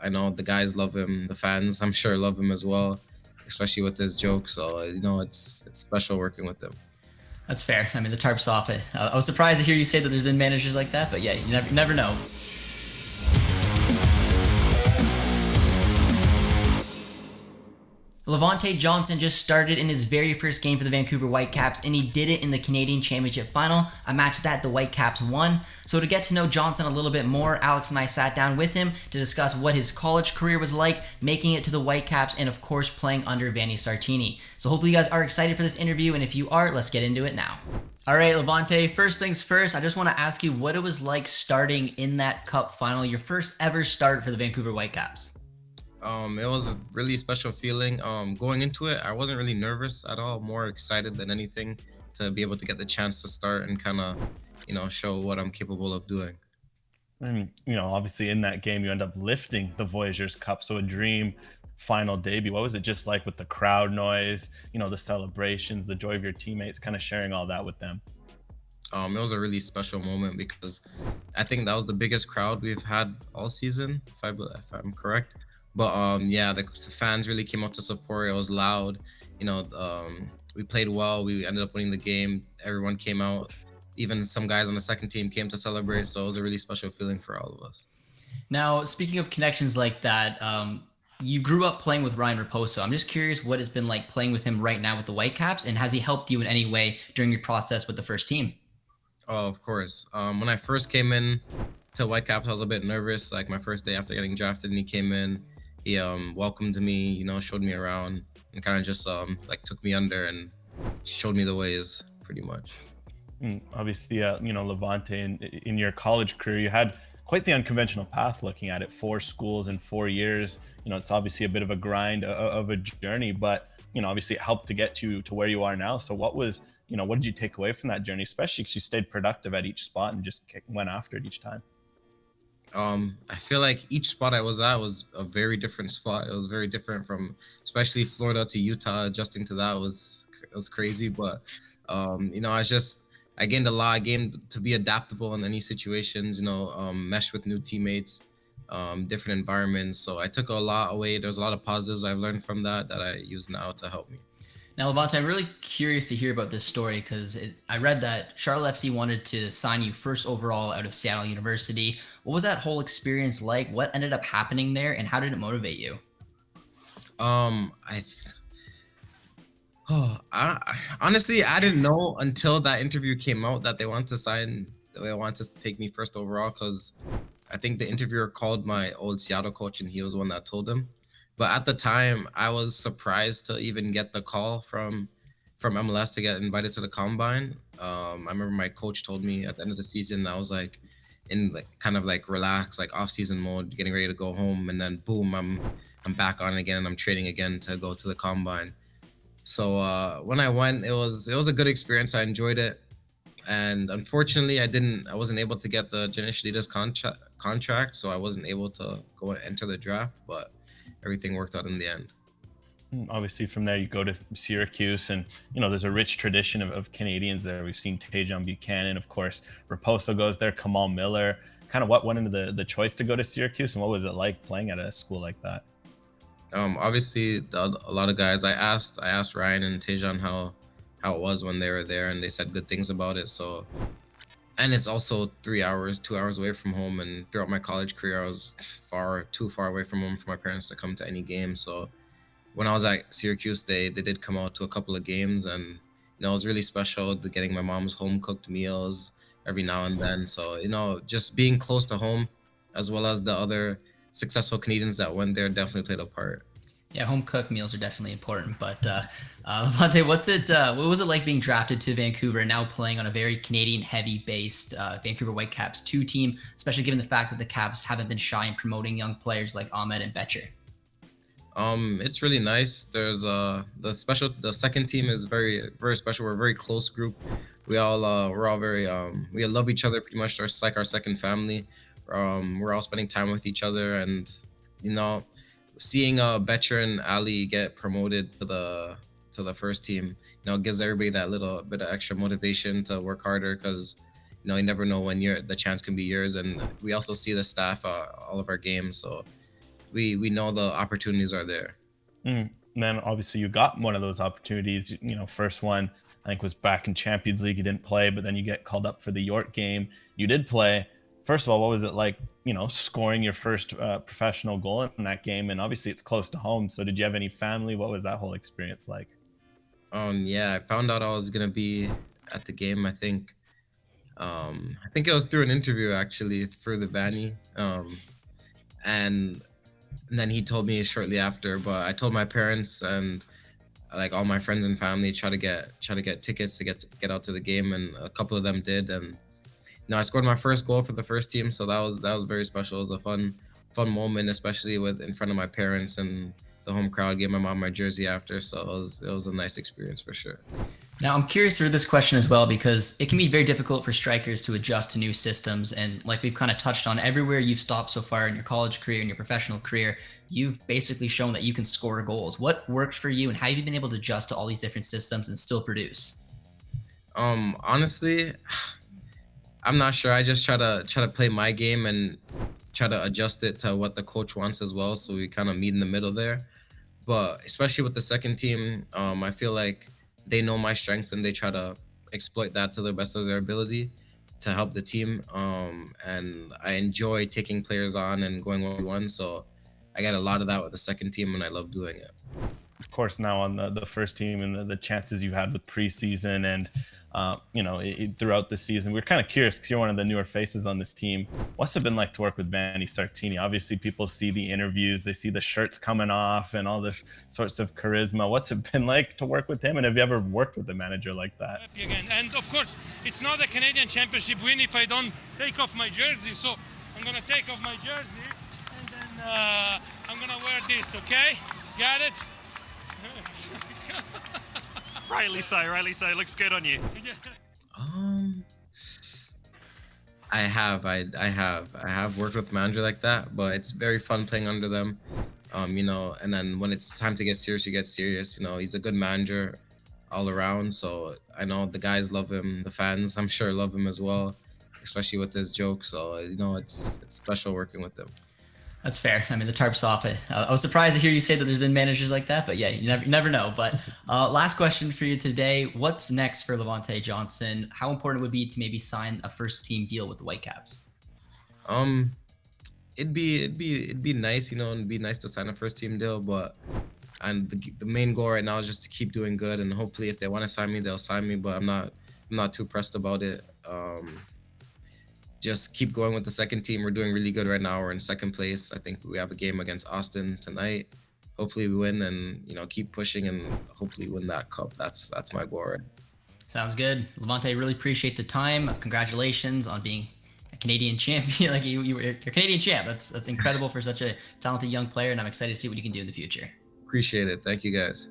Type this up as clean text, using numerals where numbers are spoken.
I know the guys love him. The fans, I'm sure, love him as well, especially with his jokes. So it's special working with him. That's fair. I mean, the tarp's off it. I was surprised to hear you say that there's been managers like that, but yeah, you never know. Levonte Johnson just started in his very first game for the Vancouver Whitecaps, and he did it in the Canadian Championship Final, a match that the Whitecaps won. So to get to know Johnson a little bit more, Alex and I sat down with him to discuss what his college career was like, making it to the Whitecaps, and of course playing under Vanni Sartini. So hopefully you guys are excited for this interview, and if you are, let's get into it now. All right, Levonte, first things first, I just want to ask you what it was like starting in that Cup Final, your first ever start for the Vancouver Whitecaps. It was a really special feeling. Going into it, I wasn't really nervous at all. More excited than anything to be able to get the chance to start and kind of, show what I'm capable of doing. And obviously in that game you end up lifting the Voyageurs Cup, so a dream final debut. What was it just like with the crowd noise, the celebrations, the joy of your teammates, kind of sharing all that with them? It was a really special moment because I think that was the biggest crowd we've had all season, if I'm correct. But yeah, the fans really came out to support. It was loud. We played well. We ended up winning the game. Everyone came out. Even some guys on the second team came to celebrate. So it was a really special feeling for all of us. Now, speaking of connections like that, you grew up playing with Ryan Raposo. I'm just curious what it's been like playing with him right now with the Whitecaps, and has he helped you in any way during your process with the first team? Oh, of course. When I first came in to Whitecaps, I was a bit nervous. Like my first day after getting drafted, and he came in. He welcomed me, showed me around, and kind of just like took me under and showed me the ways, pretty much. Obviously, Levonte, in your college career, you had quite the unconventional path looking at it. 4 schools in 4 years. It's obviously a bit of a grind of a journey, but, obviously it helped to get you to where you are now. So what did you take away from that journey, especially because you stayed productive at each spot and just went after it each time? I feel like each spot I was at was a very different spot. It was very different from, especially Florida to Utah. Adjusting to that was crazy, but I gained a lot. I gained to be adaptable in any situations. Mesh with new teammates, different environments. So I took a lot away. There's a lot of positives I've learned from that I use now to help me. Now, Levonte, I'm really curious to hear about this story because I read that Charlotte FC wanted to sign you first overall out of Seattle University. What was that whole experience like? What ended up happening there, and how did it motivate you? Honestly, I didn't know until that interview came out that they wanted to take me first overall, because I think the interviewer called my old Seattle coach and he was the one that told him. But at the time, I was surprised to even get the call from MLS to get invited to the combine. I remember my coach told me at the end of the season, I was like in like kind of like relaxed, like off season mode, getting ready to go home, and then boom, I'm back on again and I'm training again to go to the combine. So when I went, it was a good experience. I enjoyed it, and unfortunately, I wasn't able to get the Janish Leaders contract, so I wasn't able to go and enter the draft, but everything worked out in the end. Obviously, from there you go to Syracuse, and there's a rich tradition of Canadians there. We've seen Tajon Buchanan, of course. Raposo goes there. Kamal Miller. Kind of what went into the choice to go to Syracuse, and what was it like playing at a school like that? Obviously, a lot of guys. I asked Ryan and Tajon how it was when they were there, and they said good things about it. So, and it's also 2 hours away from home. And throughout my college career, I was too far away from home for my parents to come to any game. So when I was at Syracuse, they did come out to a couple of games, and it was really special getting my mom's home cooked meals every now and then. So just being close to home, as well as the other successful Canadians that went there, definitely played a part. Yeah, home cooked meals are definitely important. But Levonte, what was it like being drafted to Vancouver and now playing on a very Canadian heavy based Vancouver Whitecaps 2 team, especially given the fact that the Caps haven't been shy in promoting young players like Ahmed and Betcher? It's really nice. There's the second team is very, very special. We're a very close group. We're all very we love each other pretty much. It's like our second family. We're all spending time with each other, and seeing Betcher and Ali get promoted to the first team, gives everybody that little bit of extra motivation to work harder, because you never know when the chance can be yours. And we also see the staff all of our games, so we know the opportunities are there. And then obviously you got one of those opportunities. First one I think was back in Champions League. You didn't play, but then you get called up for the York game. You did play. First of all, what was it like, scoring your first professional goal in that game? And obviously it's close to home. So did you have any family? What was that whole experience like? Yeah, I found out I was gonna be at the game. I think it was through an interview actually for the Vanni. And then he told me shortly after, but I told my parents and like all my friends and family try to get tickets to get out to the game, and a couple of them did. And I scored my first goal for the first team, so that was very special. It was a fun moment, especially with in front of my parents and the home crowd. Gave my mom my jersey after, so it was a nice experience for sure. Now, I'm curious for this question as well, because it can be very difficult for strikers to adjust to new systems. And like we've kind of touched on, everywhere you've stopped so far in your college career and your professional career, you've basically shown that you can score goals. What worked for you, and how have you been able to adjust to all these different systems and still produce? Honestly, I'm not sure. I just try to play my game and try to adjust it to what the coach wants as well. So we kind of meet in the middle there. But especially with the second team, I feel like they know my strength and they try to exploit that to the best of their ability to help the team. And I enjoy taking players on and going 1v1. So I get a lot of that with the second team, and I love doing it. Of course, now on the first team and the chances you've had with preseason and throughout the season, we're kind of curious because you're one of the newer faces on this team. What's it been like to work with Vanni Sartini? Obviously, people see the interviews, they see the shirts coming off and all this sorts of charisma. What's it been like to work with him? And have you ever worked with a manager like that? Happy again. And of course, it's not a Canadian Championship win if I don't take off my jersey. So I'm gonna take off my jersey and then I'm gonna wear this. Okay? Got it? Rightly so. Looks good on you. I have worked with a manager like that, but it's very fun playing under them. And then when it's time to get serious, you get serious. He's a good manager all around. So I know the guys love him, the fans I'm sure love him as well, especially with his jokes. So it's special working with him. That's fair. I mean, the tarp's off it. I was surprised to hear you say that there's been managers like that, but yeah, you never know. But last question for you today: what's next for Levonte Johnson? How important would it be to maybe sign a first team deal with the Whitecaps? It'd be nice, it'd be nice to sign a first team deal, but the main goal right now is just to keep doing good, and hopefully if they want to sign me, they'll sign me. But I'm not too pressed about it. Just keep going with the second team. We're doing really good right now. We're in second place. I think we have a game against Austin tonight. Hopefully we win and keep pushing and hopefully win that cup. That's my goal. Right? Sounds good. Levonte, really appreciate the time. Congratulations on being a Canadian champion. Like you're Canadian champ. That's incredible for such a talented young player, and I'm excited to see what you can do in the future. Appreciate it. Thank you guys.